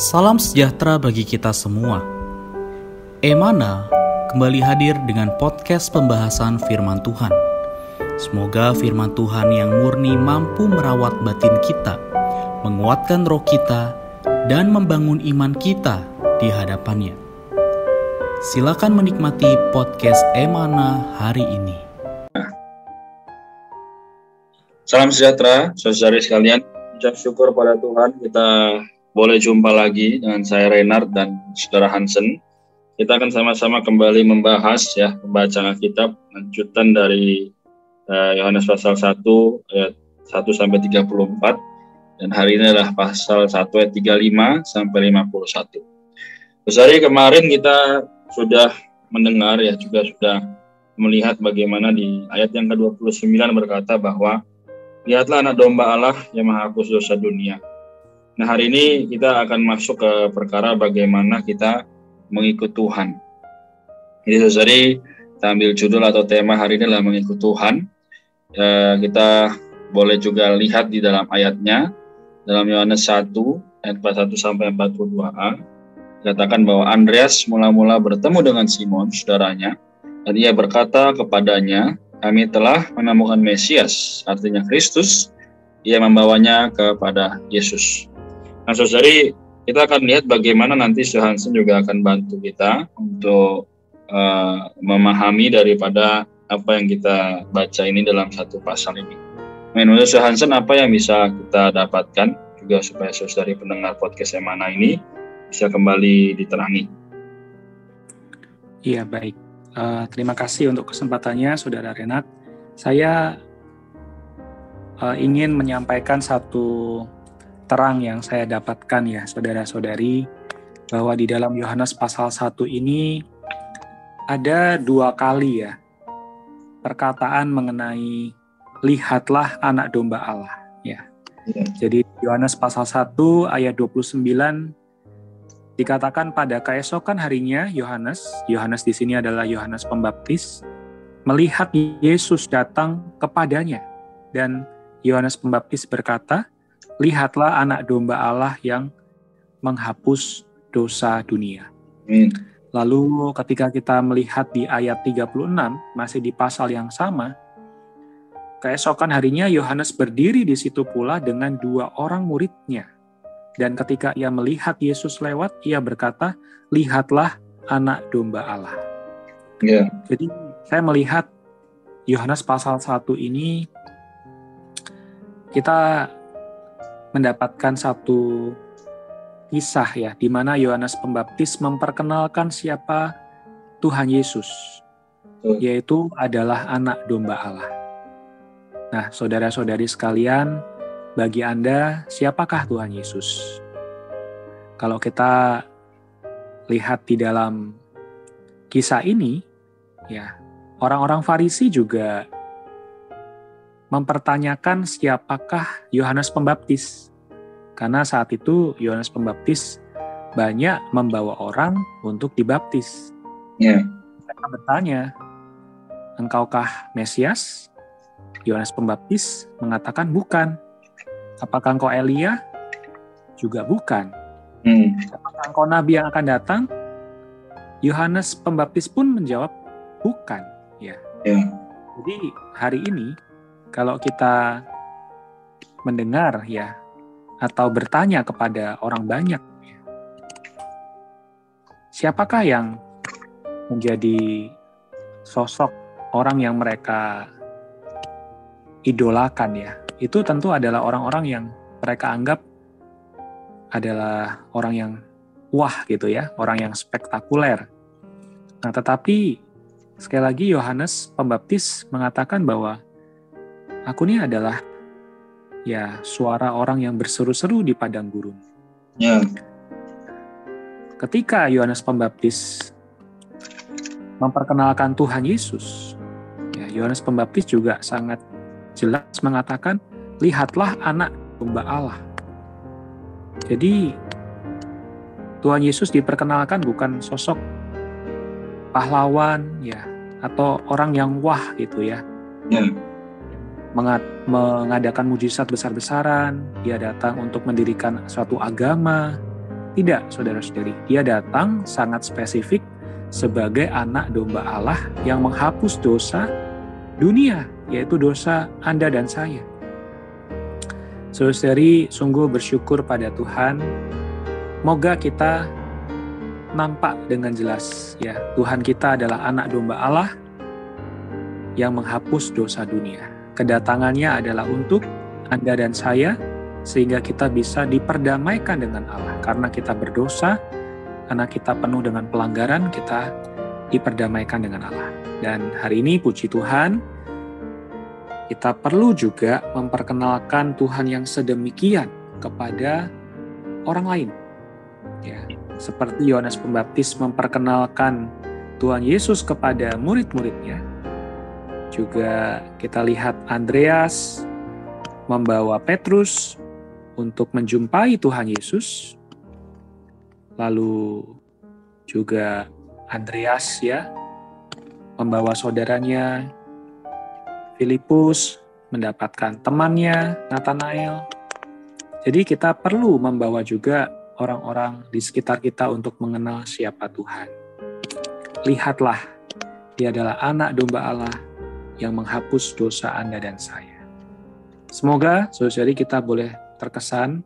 Salam sejahtera bagi kita semua. Emana kembali hadir dengan podcast pembahasan firman Tuhan. Semoga firman Tuhan yang murni mampu merawat batin kita, menguatkan roh kita, dan membangun iman kita di hadapannya. Silakan menikmati podcast Emana hari ini. Salam sejahtera, saudara sekalian. Ucap syukur pada Tuhan, kita boleh jumpa lagi dengan saya Renard dan saudara Hansen. Kita akan sama-sama kembali membahas pembacaan Alkitab lanjutan dari Yohanes pasal 1 ayat 1 sampai 34, dan hari ini adalah pasal 1 ayat 35 sampai 51. Hari kemarin kita sudah mendengar juga sudah melihat bagaimana di ayat yang ke-29 berkata bahwa lihatlah anak domba Allah yang menghapus dosa dunia. Nah, hari ini kita akan masuk ke perkara bagaimana kita mengikut Tuhan. Jadi saudari, kita ambil judul atau tema hari ini adalah mengikut Tuhan. Kita boleh juga lihat di dalam ayatnya, dalam Yohanes 1 ayat 41 sampai 42a, dikatakan bahwa Andreas mula-mula bertemu dengan Simon, saudaranya, dan ia berkata kepadanya, kami telah menemukan Mesias, artinya Kristus. Ia membawanya kepada Yesus. Nah, saudari, kita akan lihat bagaimana nanti Saudara Hansen juga akan bantu kita untuk memahami daripada apa yang kita baca ini dalam satu pasal ini. Menurut Saudara Hansen, apa yang bisa kita dapatkan juga supaya saudari pendengar podcast Emana ini bisa kembali diterangi. Iya, baik. Terima kasih untuk kesempatannya, Saudara Renat. Saya ingin menyampaikan satu terang yang saya dapatkan ya, saudara-saudari, bahwa di dalam Yohanes pasal 1 ini ada 2 kali ya perkataan mengenai lihatlah anak domba Allah ya. Jadi Yohanes pasal 1 ayat 29 dikatakan pada keesokan harinya Yohanes di sini adalah Yohanes Pembaptis, melihat Yesus datang kepadanya, dan Yohanes Pembaptis berkata, lihatlah anak domba Allah yang menghapus dosa dunia. Lalu ketika kita melihat di ayat 36, masih di pasal yang sama, keesokan harinya Yohanes berdiri di situ pula dengan 2 orang muridnya. Dan ketika ia melihat Yesus lewat, ia berkata, lihatlah anak domba Allah. Jadi saya melihat Yohanes pasal 1 ini, kita mendapatkan satu kisah ya, di mana Yohanes Pembaptis memperkenalkan siapa Tuhan Yesus, yaitu adalah anak domba Allah. Nah, saudara-saudari sekalian, bagi Anda, siapakah Tuhan Yesus? Kalau kita lihat di dalam kisah ini, ya, orang-orang Farisi juga mempertanyakan siapakah Yohanes Pembaptis. Karena saat itu Yohanes Pembaptis banyak membawa orang untuk dibaptis. Mereka bertanya, engkaukah Mesias? Yohanes Pembaptis mengatakan bukan. Apakah engkau Elia? Juga bukan. Apakah engkau Nabi yang akan datang? Yohanes Pembaptis pun menjawab bukan. Jadi hari ini kalau kita mendengar ya, atau bertanya kepada orang banyak, siapakah yang menjadi sosok orang yang mereka idolakan ya? Itu tentu adalah orang-orang yang mereka anggap adalah orang yang wah gitu ya, orang yang spektakuler. Nah, tetapi sekali lagi Yohanes Pembaptis mengatakan bahwa aku ini adalah ya suara orang yang berseru-seru di padang gurun. Ketika Yohanes Pembaptis memperkenalkan Tuhan Yesus, ya, Yohanes Pembaptis juga sangat jelas mengatakan, lihatlah anak domba Allah. Jadi Tuhan Yesus diperkenalkan bukan sosok pahlawan ya, atau orang yang wah gitu ya. mengadakan mujizat besar-besaran, dia datang untuk mendirikan suatu agama, Tidak, saudara-saudari. Dia datang sangat spesifik sebagai anak domba Allah yang menghapus dosa dunia, yaitu dosa Anda dan saya. Saudara-saudari, sungguh bersyukur pada Tuhan. Moga kita nampak dengan jelas, ya, Tuhan kita adalah anak domba Allah yang menghapus dosa dunia. Kedatangannya adalah untuk Anda dan saya, sehingga kita bisa diperdamaikan dengan Allah. Karena kita berdosa, karena kita penuh dengan pelanggaran, kita diperdamaikan dengan Allah. Dan hari ini, puji Tuhan, kita perlu juga memperkenalkan Tuhan yang sedemikian kepada orang lain. Ya, seperti Yohanes Pembaptis memperkenalkan Tuhan Yesus kepada murid-muridnya. Juga kita lihat Andreas membawa Petrus untuk menjumpai Tuhan Yesus. Lalu juga Andreas, ya, membawa saudaranya Filipus, mendapatkan temannya Nathanael. Jadi kita perlu membawa juga orang-orang di sekitar kita untuk mengenal siapa Tuhan. Lihatlah, Dia adalah anak domba Allah yang menghapus dosa Anda dan saya. Semoga, saudara-saudari, kita boleh terkesan,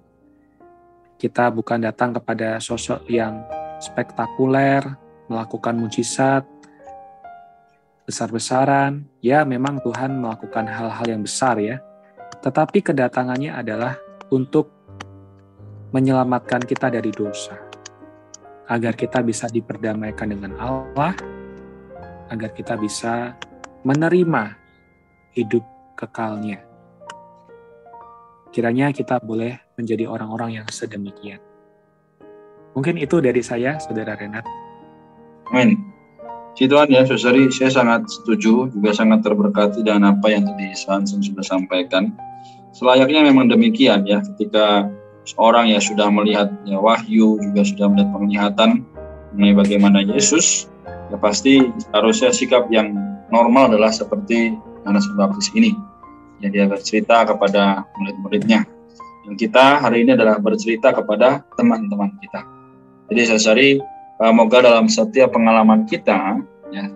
kita bukan datang kepada sosok yang spektakuler, melakukan mujizat, besar-besaran. Ya, memang Tuhan melakukan hal-hal yang besar, ya. Tetapi kedatangannya adalah untuk menyelamatkan kita dari dosa, agar kita bisa diperdamaikan dengan Allah, agar kita bisa menerima hidup kekalnya. Kiranya kita boleh menjadi orang-orang yang sedemikian. Mungkin itu dari saya, Saudara Renat. Amin. Puji Tuhan, ya, saudari, saya sangat setuju, juga sangat terberkati dengan apa yang tadi Hansen sudah sampaikan. Selayaknya memang demikian, ya, ketika seorang yang sudah melihat, ya, wahyu, juga sudah melihat penglihatan mengenai bagaimana Yesus, ya pasti harusnya sikap yang normal adalah seperti Yohanes Pembaptis ini. Ya, dia bercerita kepada murid-muridnya. Dan kita hari ini adalah bercerita kepada teman-teman kita. Jadi saudari, moga dalam setiap pengalaman kita, ya,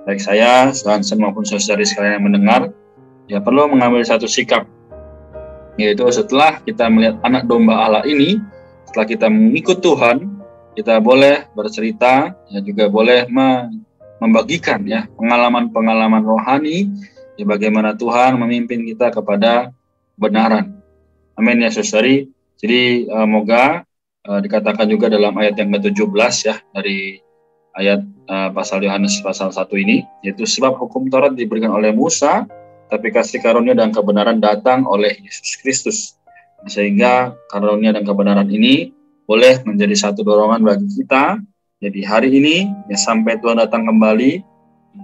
baik saya, Hansen maupun saudari sekalian yang mendengar, ya perlu mengambil satu sikap, yaitu setelah kita melihat anak domba Allah ini, setelah kita mengikut Tuhan, kita boleh bercerita, ya, juga boleh membagikan, ya, pengalaman-pengalaman rohani, ya, bagaimana Tuhan memimpin kita kepada kebenaran. Amin, ya saudari. Jadi moga dikatakan juga dalam ayat yang ke-17, ya, dari ayat pasal Yohanes pasal 1 ini, yaitu sebab hukum Taurat diberikan oleh Musa, tapi kasih karunia dan kebenaran datang oleh Yesus Kristus. Sehingga karunia dan kebenaran ini boleh menjadi satu dorongan bagi kita. Jadi hari ini, ya, sampai Tuhan datang kembali,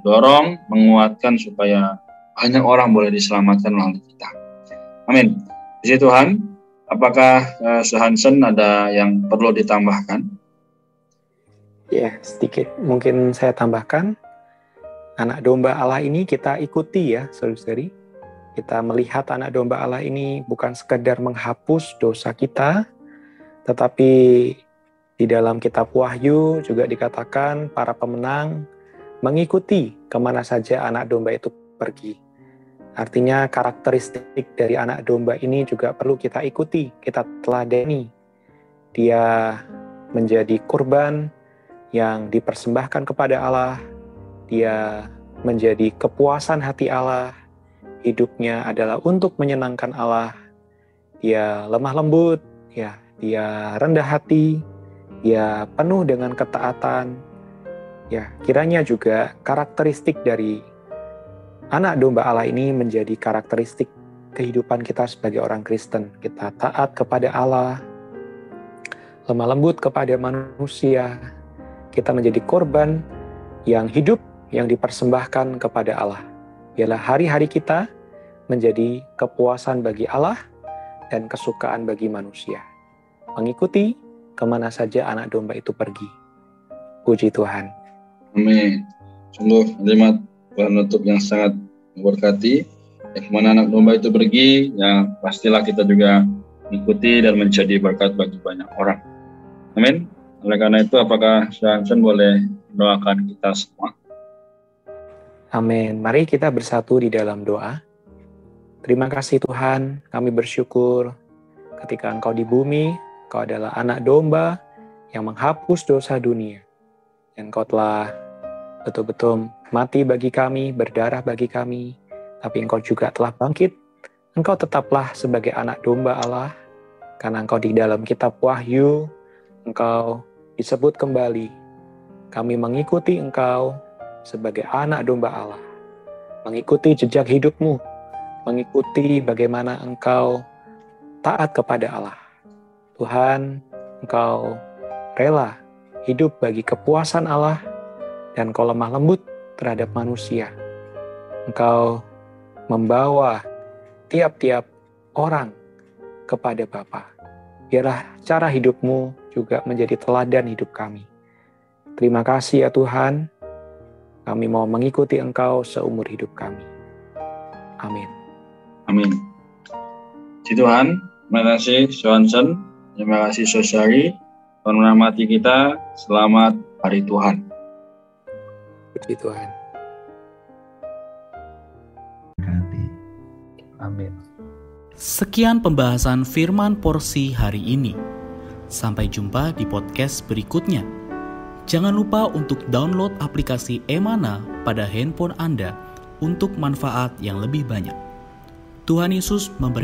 dorong, menguatkan supaya banyak orang boleh diselamatkan melalui kita. Amin. Puji Tuhan. Apakah Hansen ada yang perlu ditambahkan? Ya, sedikit mungkin saya tambahkan. Anak domba Allah ini kita ikuti, ya, saudara-saudari. Kita melihat anak domba Allah ini bukan sekedar menghapus dosa kita, tetapi di dalam kitab Wahyu juga dikatakan para pemenang mengikuti kemana saja anak domba itu pergi. Artinya karakteristik dari anak domba ini juga perlu kita ikuti, kita teladani. Dia menjadi kurban yang dipersembahkan kepada Allah. Dia menjadi kepuasan hati Allah. Hidupnya adalah untuk menyenangkan Allah. Dia lemah lembut, ya, dia rendah hati, dia penuh dengan ketaatan. Ya, kiranya juga karakteristik dari anak domba Allah ini menjadi karakteristik kehidupan kita sebagai orang Kristen. Kita taat kepada Allah, lemah lembut kepada manusia. Kita menjadi korban yang hidup, yang dipersembahkan kepada Allah. Biarlah hari-hari kita menjadi kepuasan bagi Allah dan kesukaan bagi manusia. Mengikuti kemana saja anak domba itu pergi. Puji Tuhan. Amin. Sungguh kalimat penutup yang sangat memberkati. Ya, kemana anak domba itu pergi, ya pastilah kita juga mengikuti dan menjadi berkat bagi banyak orang. Amin. Oleh karena itu, apakah Johansen boleh mendoakan kita semua? Amin. Mari kita bersatu di dalam doa. Terima kasih Tuhan, kami bersyukur ketika Engkau di bumi, Engkau adalah anak domba yang menghapus dosa dunia. Dan Engkau telah betul-betul mati bagi kami, berdarah bagi kami, tapi Engkau juga telah bangkit. Engkau tetaplah sebagai anak domba Allah, karena Engkau di dalam kitab Wahyu, Engkau disebut kembali. Kami mengikuti Engkau sebagai anak domba Allah, mengikuti jejak hidup-Mu, mengikuti bagaimana Engkau taat kepada Allah. Tuhan, Engkau rela hidup bagi kepuasan Allah, dan Engkau lemah lembut terhadap manusia. Engkau membawa tiap-tiap orang kepada Bapa. Biarlah cara hidup-Mu juga menjadi teladan hidup kami. Terima kasih ya Tuhan, kami mau mengikuti Engkau seumur hidup kami. Amin. Amin. Puji Tuhan, terima kasih Johansen, terima kasih Sosiari, Tuhan merahmati kita, selamat hari Tuhan. Puji Tuhan. Amin. Sekian pembahasan firman porsi hari ini. Sampai jumpa di podcast berikutnya. Jangan lupa untuk download aplikasi Emana pada handphone Anda untuk manfaat yang lebih banyak. Tuhan Yesus memberkati.